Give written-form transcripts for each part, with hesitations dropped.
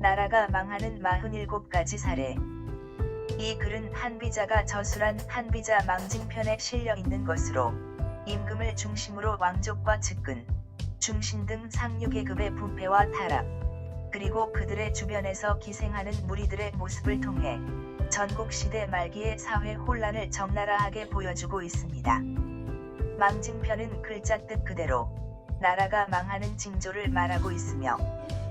나라가 망하는 47가지 사례. 이 글은 한비자가 저술한 한비자 망징편에 실려 있는 것으로 임금을 중심으로 왕족과 측근, 중신 등 상류계급의 부패와 타락, 그리고 그들의 주변에서 기생하는 무리들의 모습을 통해 전국시대 말기의 사회 혼란을 적나라하게 보여주고 있습니다. 망징편은 글자 뜻 그대로 나라가 망하는 징조를 말하고 있으며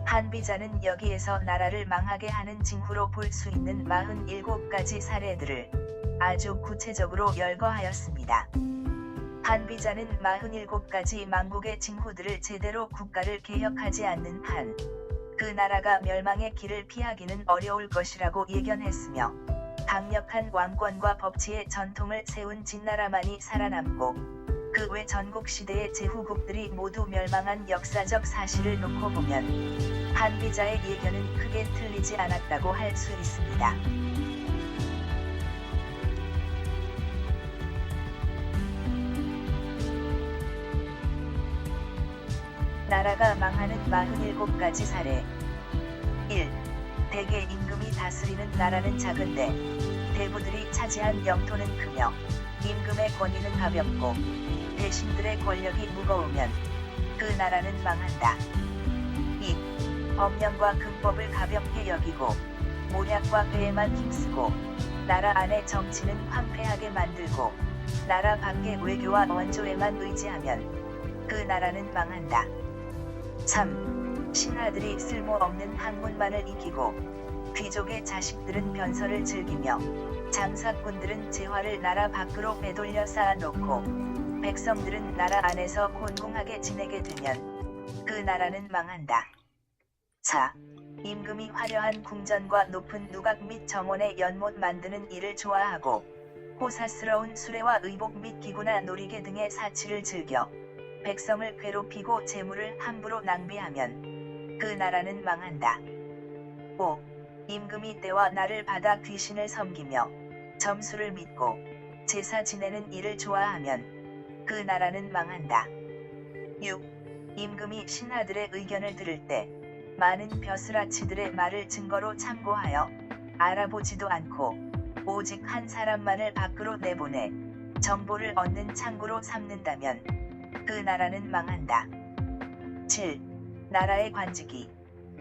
한비자는 여기에서 나라를 망하게 하는 징후로 볼 수 있는 47가지 사례들을 아주 구체적으로 열거하였습니다. 한비자는 47가지 망국의 징후들을 제대로 국가를 개혁하지 않는 한 그 나라가 멸망의 길을 피하기는 어려울 것이라고 예견했으며 강력한 왕권과 법치의 전통을 세운 진나라만이 살아남고 그 외 전국 시대의 제후국들이 모두 멸망한 역사적 사실을 놓고 보면 한비자의 예견은 크게 틀리지 않았다고 할 수 있습니다. 나라가 망하는 47가지 사례. 1. 대개 임금이 다스리는 나라는 작은데 대부들이 차지한 영토는 크며 임금의 권위는 가볍고 대신들의 권력이 무거우면 그 나라는 망한다. 2. 법령과 금법을 가볍게 여기고 모략과 배에만 힘쓰고 나라 안의 정치는 황폐하게 만들고 나라 밖의 외교와 원조에만 의지하면 그 나라는 망한다. 3. 신하들이 쓸모없는 학문만을 이기고 귀족의 자식들은 변설을 즐기며 장사꾼들은 재화를 나라 밖으로 빼돌려 쌓아놓고 백성들은 나라 안에서 곤궁하게 지내게 되면 그 나라는 망한다. 4. 임금이 화려한 궁전과 높은 누각 및 정원의 연못 만드는 일을 좋아하고 호사스러운 수레와 의복 및 기구나 놀이개 등의 사치를 즐겨 백성을 괴롭히고 재물을 함부로 낭비하면 그 나라는 망한다. 5. 임금이 때와 날을 받아 귀신을 섬기며 점수를 믿고 제사 지내는 일을 좋아하면 그 나라는 망한다. 6. 임금이 신하들의 의견을 들을 때 많은 벼슬아치들의 말을 증거로 참고하여 알아보지도 않고 오직 한 사람만을 밖으로 내보내 정보를 얻는 창구로 삼는다면 그 나라는 망한다. 7. 나라의 관직이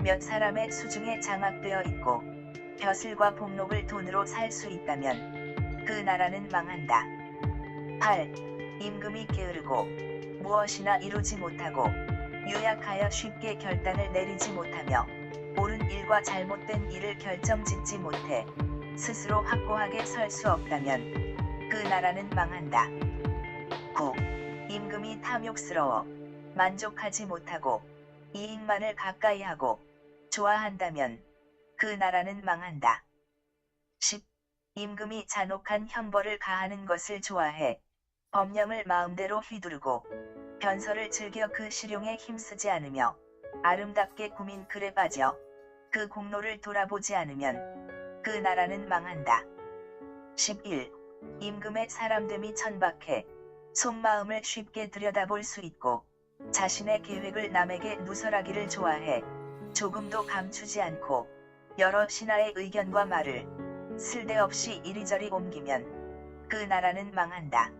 몇 사람의 수중에 장악되어 있고 벼슬과 복록을 돈으로 살 수 있다면 그 나라는 망한다. 8. 임금이 게으르고 무엇이나 이루지 못하고 요약하여 쉽게 결단을 내리지 못하며 옳은 일과 잘못된 일을 결정짓지 못해 스스로 확고하게 설 수 없다면 그 나라는 망한다. 9. 임금이 탐욕스러워 만족하지 못하고 이익만을 가까이 하고 좋아한다면 그 나라는 망한다. 10. 임금이 잔혹한 형벌을 가하는 것을 좋아해 법령을 마음대로 휘두르고 변설을 즐겨 그 실용에 힘쓰지 않으며 아름답게 꾸민 글에 빠져 그 공로를 돌아보지 않으면 그 나라는 망한다. 11. 임금의 사람됨이 천박해 속마음을 쉽게 들여다볼 수 있고 자신의 계획을 남에게 누설하기를 좋아해 조금도 감추지 않고 여러 신하의 의견과 말을 쓸데없이 이리저리 옮기면 그 나라는 망한다.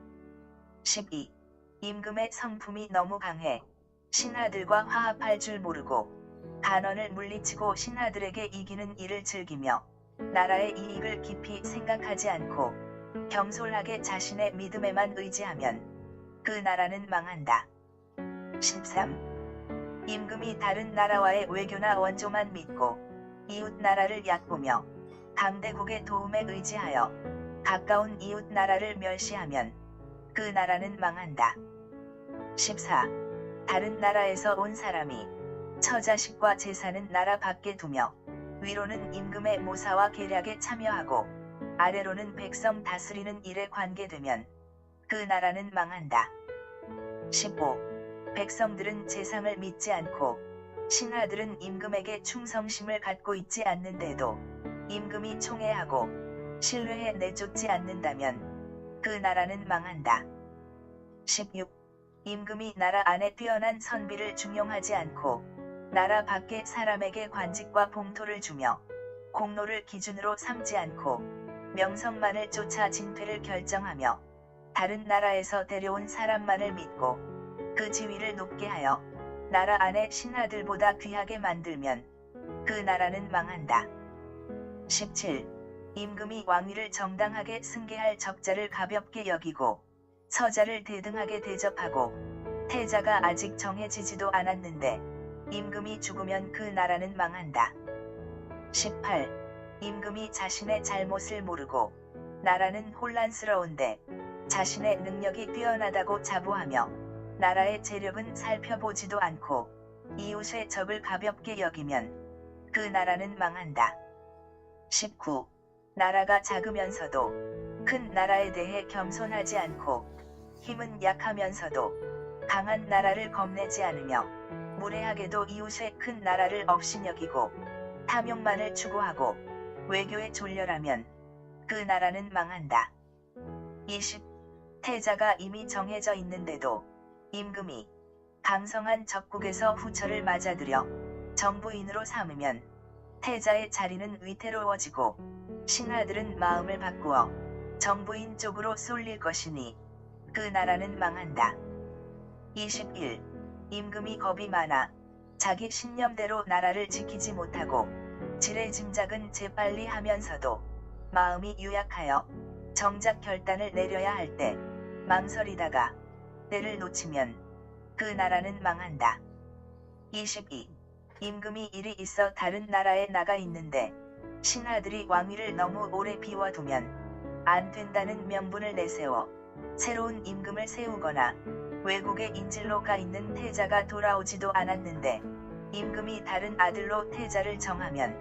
12. 임금의 성품이 너무 강해 신하들과 화합할 줄 모르고 간언을 물리치고 신하들에게 이기는 일을 즐기며 나라의 이익을 깊이 생각하지 않고 경솔하게 자신의 믿음에만 의지하면 그 나라는 망한다. 13. 임금이 다른 나라와의 외교나 원조만 믿고 이웃 나라를 얕보며 강대국의 도움에 의지하여 가까운 이웃 나라를 멸시하면 그 나라는 망한다. 14. 다른 나라에서 온 사람이 처자식과 재산은 나라 밖에 두며 위로는 임금의 모사와 계략에 참여하고 아래로는 백성 다스리는 일에 관계되면 그 나라는 망한다. 15. 백성들은 재상을 믿지 않고 신하들은 임금에게 충성심을 갖고 있지 않는데도 임금이 총애하고 신뢰해 내쫓지 않는다면 그 나라는 망한다. 16. 임금이 나라 안에 뛰어난 선비를 중용하지 않고 나라 밖의 사람에게 관직과 봉토를 주며 공로를 기준으로 삼지 않고 명성만을 쫓아 진퇴를 결정하며 다른 나라에서 데려온 사람만을 믿고 그 지위를 높게 하여 나라 안에 신하들보다 귀하게 만들면 그 나라는 망한다. 17. 임금이 왕위를 정당하게 승계할 적자를 가볍게 여기고 서자를 대등하게 대접하고 태자가 아직 정해지지도 않았는데 임금이 죽으면 그 나라는 망한다. 18. 임금이 자신의 잘못을 모르고 나라는 혼란스러운데 자신의 능력이 뛰어나다고 자부하며 나라의 재력은 살펴보지도 않고 이웃의 적을 가볍게 여기면 그 나라는 망한다. 19. 나라가 작으면서도 큰 나라에 대해 겸손하지 않고 힘은 약하면서도 강한 나라를 겁내지 않으며 무례하게도 이웃의 큰 나라를 업신여기고 탐욕만을 추구하고 외교에 졸렬하면 그 나라는 망한다. 20. 태자가 이미 정해져 있는데도 임금이 강성한 적국에서 후처를 맞아들여 정부인으로 삼으면 태자의 자리는 위태로워지고 신하들은 마음을 바꾸어 정부인 쪽으로 쏠릴 것이니 그 나라는 망한다. 21. 임금이 겁이 많아 자기 신념대로 나라를 지키지 못하고 지레짐작은 재빨리 하면서도 마음이 유약하여 정작 결단을 내려야 할 때 망설이다가 때를 놓치면 그 나라는 망한다. 22. 임금이 일이 있어 다른 나라에 나가 있는데 신하들이 왕위를 너무 오래 비워두면 안 된다는 명분을 내세워 새로운 임금을 세우거나 외국에 인질로 가 있는 태자가 돌아오지도 않았는데 임금이 다른 아들로 태자를 정하면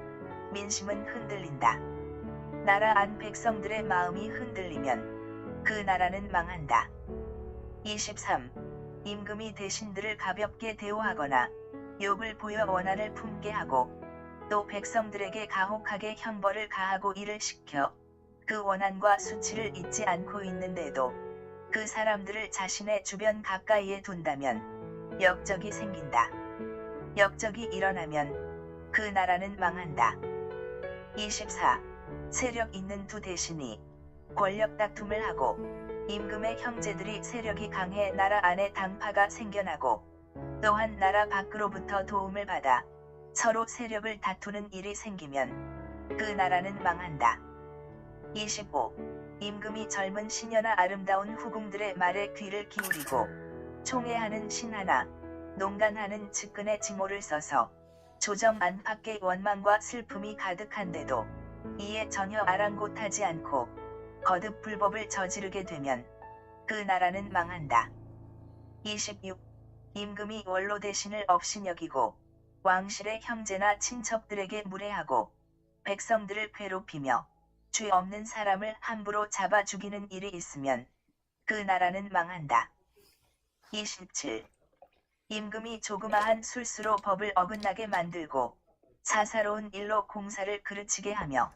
민심은 흔들린다. 나라 안 백성들의 마음이 흔들리면 그 나라는 망한다. 23. 임금이 대신들을 가볍게 대우하거나 욕을 보여 원한을 품게 하고 또 백성들에게 가혹하게 형벌을 가하고 일을 시켜 그 원한과 수치를 잊지 않고 있는데도 그 사람들을 자신의 주변 가까이에 둔다면 역적이 생긴다. 역적이 일어나면 그 나라는 망한다. 24. 세력 있는 두 대신이 권력 다툼을 하고 임금의 형제들이 세력이 강해 나라 안에 당파가 생겨나고 또한 나라 밖으로부터 도움을 받아 서로 세력을 다투는 일이 생기면 그 나라는 망한다. 25. 임금이 젊은 시녀나 아름다운 후궁들의 말에 귀를 기울이고 총애하는 신하나 농간하는 측근의 징호를 써서 조정 안팎의 원망과 슬픔이 가득한데도 이에 전혀 아랑곳하지 않고 거듭 불법을 저지르게 되면 그 나라는 망한다. 26. 임금이 원로 대신을 업신여기고 왕실의 형제나 친척들에게 무례하고 백성들을 괴롭히며 죄 없는 사람을 함부로 잡아 죽이는 일이 있으면 그 나라는 망한다. 27. 임금이 조그마한 술수로 법을 어긋나게 만들고 사사로운 일로 공사를 그르치게 하며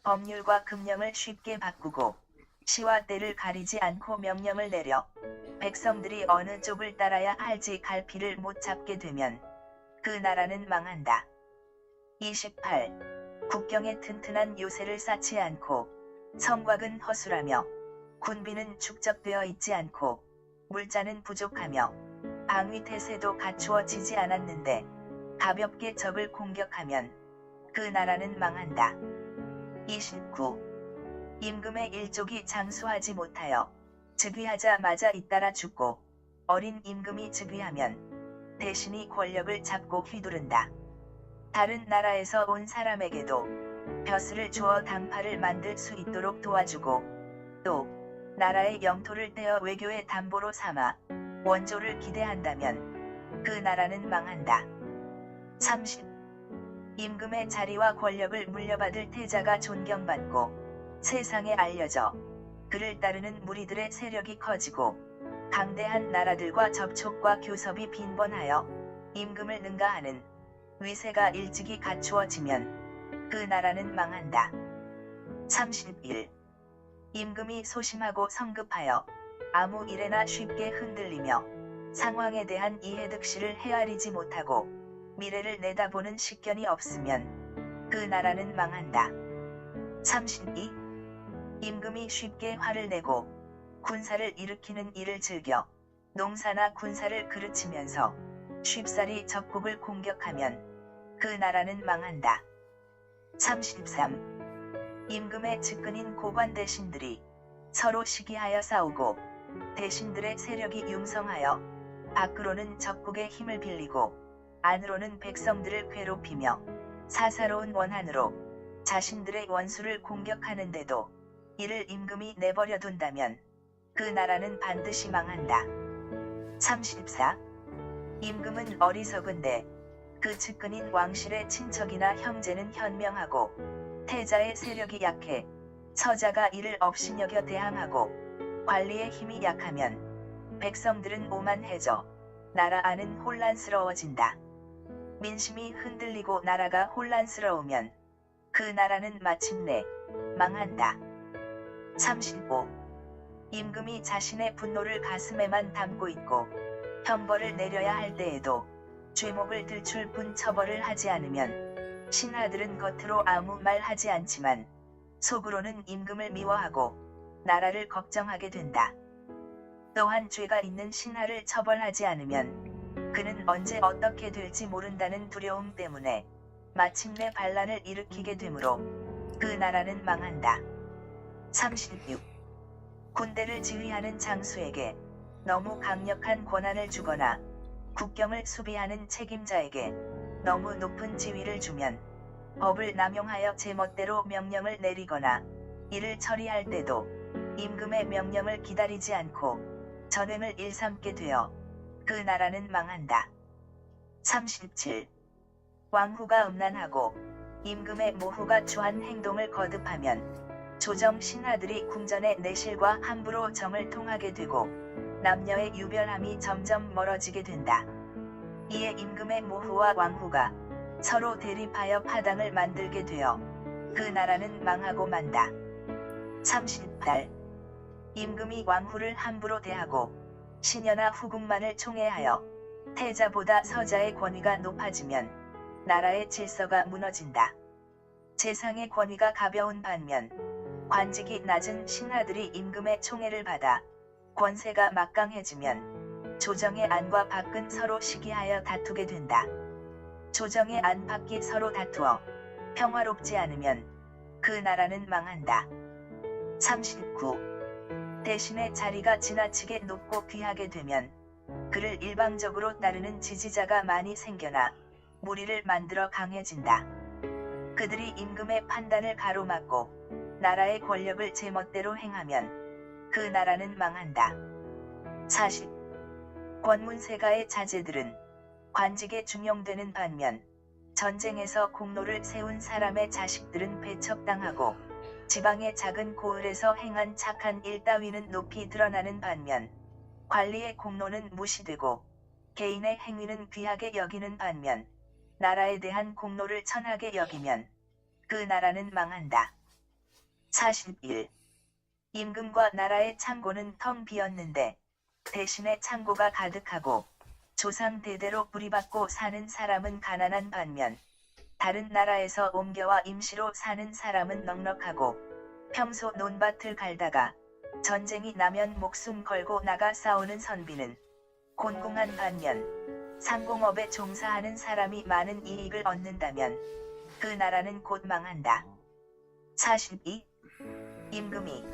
법률과 금령을 쉽게 바꾸고 시와 때를 가리지 않고 명령을 내려 백성들이 어느 쪽을 따라야 할지 갈피를 못 잡게 되면 그 나라는 망한다. 28. 국경에 튼튼한 요새를 쌓지 않고 성곽은 허술하며 군비는 축적되어 있지 않고 물자는 부족하며 방위태세도 갖추어지지 않았는데 가볍게 적을 공격하면 그 나라는 망한다. 29. 임금의 일족이 장수하지 못하여 즉위하자마자 잇따라 죽고 어린 임금이 즉위하면 대신이 권력을 잡고 휘두른다. 다른 나라에서 온 사람에게도 벼슬을 주어 당파를 만들 수 있도록 도와주고 또 나라의 영토를 떼어 외교의 담보로 삼아 원조를 기대한다면 그 나라는 망한다. 30. 임금의 자리와 권력을 물려받을 태자가 존경받고 세상에 알려져 그를 따르는 무리들의 세력이 커지고 강대한 나라들과 접촉과 교섭이 빈번하여 임금을 능가하는 위세가 일찍이 갖추어지면 그 나라는 망한다. 31. 임금이 소심하고 성급하여 아무 일에나 쉽게 흔들리며 상황에 대한 이해득실을 헤아리지 못하고 미래를 내다보는 식견이 없으면 그 나라는 망한다. 32. 임금이 쉽게 화를 내고 군사를 일으키는 일을 즐겨 농사나 군사를 그르치면서 쉽사리 적국을 공격하면 그 나라는 망한다. 33. 임금의 측근인 고관 대신들이 서로 시기하여 싸우고 대신들의 세력이 융성하여 밖으로는 적국의 힘을 빌리고 안으로는 백성들을 괴롭히며 사사로운 원한으로 자신들의 원수를 공격하는데도 이를 임금이 내버려 둔다면 그 나라는 반드시 망한다. 34. 임금은 어리석은데 그 측근인 왕실의 친척이나 형제는 현명하고 태자의 세력이 약해 처자가 이를 업신여겨 대항하고 관리의 힘이 약하면 백성들은 오만해져 나라 안은 혼란스러워진다. 민심이 흔들리고 나라가 혼란스러우면 그 나라는 마침내 망한다. 35. 임금이 자신의 분노를 가슴에만 담고 있고 형벌을 내려야 할 때에도 죄목을 들출 뿐 처벌을 하지 않으면 신하들은 겉으로 아무 말 하지 않지만 속으로는 임금을 미워하고 나라를 걱정하게 된다. 또한 죄가 있는 신하를 처벌하지 않으면 그는 언제 어떻게 될지 모른다는 두려움 때문에 마침내 반란을 일으키게 되므로 그 나라는 망한다. 36. 군대를 지휘하는 장수에게 너무 강력한 권한을 주거나 국경을 수비하는 책임자에게 너무 높은 지위를 주면 법을 남용하여 제멋대로 명령을 내리거나 이를 처리할 때도 임금의 명령을 기다리지 않고 전횡을 일삼게 되어 그 나라는 망한다. 37. 왕후가 음란하고 임금의 모후가 추한 행동을 거듭하면 조정 신하들이 궁전의 내실과 함부로 정을 통하게 되고 남녀의 유별함이 점점 멀어지게 된다. 이에 임금의 모후와 왕후가 서로 대립하여 파당을 만들게 되어 그 나라는 망하고 만다. 38. 임금이 왕후를 함부로 대하고 신여나 후궁만을 총애하여 태자보다 서자의 권위가 높아지면 나라의 질서가 무너진다. 재상의 권위가 가벼운 반면 관직이 낮은 신하들이 임금의 총애를 받아 권세가 막강해지면 조정의 안과 밖은 서로 시기하여 다투게 된다. 조정의 안 밖이 서로 다투어 평화롭지 않으면 그 나라는 망한다. 39. 대신의 자리가 지나치게 높고 귀하게 되면 그를 일방적으로 따르는 지지자가 많이 생겨나 무리를 만들어 강해진다. 그들이 임금의 판단을 가로막고 나라의 권력을 제멋대로 행하면 그 나라는 망한다. 40. 권문세가의 자제들은 관직에 중용되는 반면 전쟁에서 공로를 세운 사람의 자식들은 배척당하고 지방의 작은 고을에서 행한 착한 일 따위는 높이 드러나는 반면 관리의 공로는 무시되고 개인의 행위는 귀하게 여기는 반면 나라에 대한 공로를 천하게 여기면 그 나라는 망한다. 41. 임금과 나라의 창고는 텅 비었는데 대신에 창고가 가득하고 조상 대대로 뿌리박고 사는 사람은 가난한 반면 다른 나라에서 옮겨와 임시로 사는 사람은 넉넉하고 평소 논밭을 갈다가 전쟁이 나면 목숨 걸고 나가 싸우는 선비는 곤궁한 반면 상공업에 종사하는 사람이 많은 이익을 얻는다면 그 나라는 곧 망한다. 42. 임금이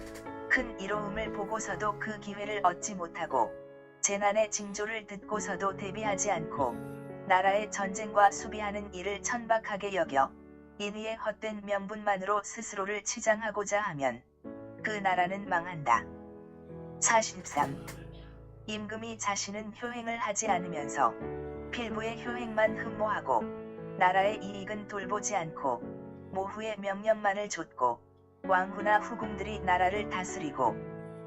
큰 이로움을 보고서도 그 기회를 얻지 못하고 재난의 징조를 듣고서도 대비하지 않고 나라의 전쟁과 수비하는 일을 천박하게 여겨 인위의 헛된 명분만으로 스스로를 치장하고자 하면 그 나라는 망한다. 43. 임금이 자신은 효행을 하지 않으면서 필부의 효행만 흠모하고 나라의 이익은 돌보지 않고 모후의 명령만을 좇고 왕후나 후궁들이 나라를 다스리고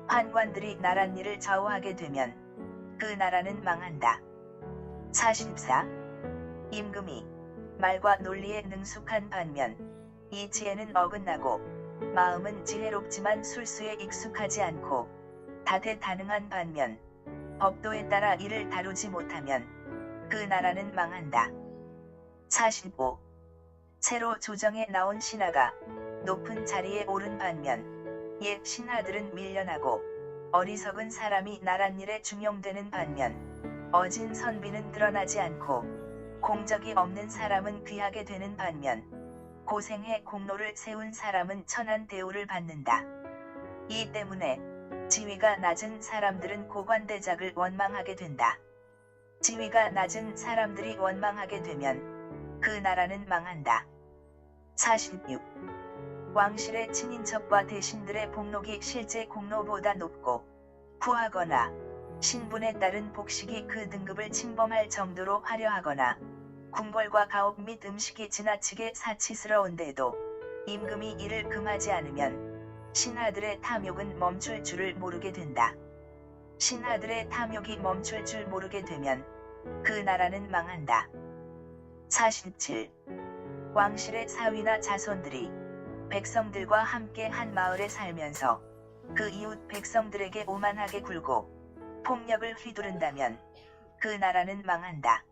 환관들이 나랏일을 좌우하게 되면 그 나라는 망한다. 44. 임금이 말과 논리에 능숙한 반면 이치에는 어긋나고 마음은 지혜롭지만 술수에 익숙하지 않고 다대다능한 반면 법도에 따라 이를 다루지 못하면 그 나라는 망한다. 45. 새로 조정해 나온 신하가 높은 자리에 오른 반면 옛 신하들은 밀려나고 어리석은 사람이 나랏일에 중용되는 반면 어진 선비는 드러나지 않고 공적이 없는 사람은 귀하게 되는 반면 고생해 공로를 세운 사람은 천한 대우를 받는다. 이 때문에 지위가 낮은 사람들은 고관대작을 원망하게 된다. 지위가 낮은 사람들이 원망하게 되면 그 나라는 망한다. 46. 왕실의 친인척과 대신들의 복록이 실제 공로보다 높고 후하거나 신분에 따른 복식이 그 등급을 침범할 정도로 화려하거나 궁궐과 가옥 및 음식이 지나치게 사치스러운데도 임금이 이를 금하지 않으면 신하들의 탐욕은 멈출 줄을 모르게 된다. 신하들의 탐욕이 멈출 줄 모르게 되면 그 나라는 망한다. 47. 왕실의 사위나 자손들이 백성들과 함께 한 마을에 살면서 그 이웃 백성들에게 오만하게 굴고 폭력을 휘두른다면 그 나라는 망한다.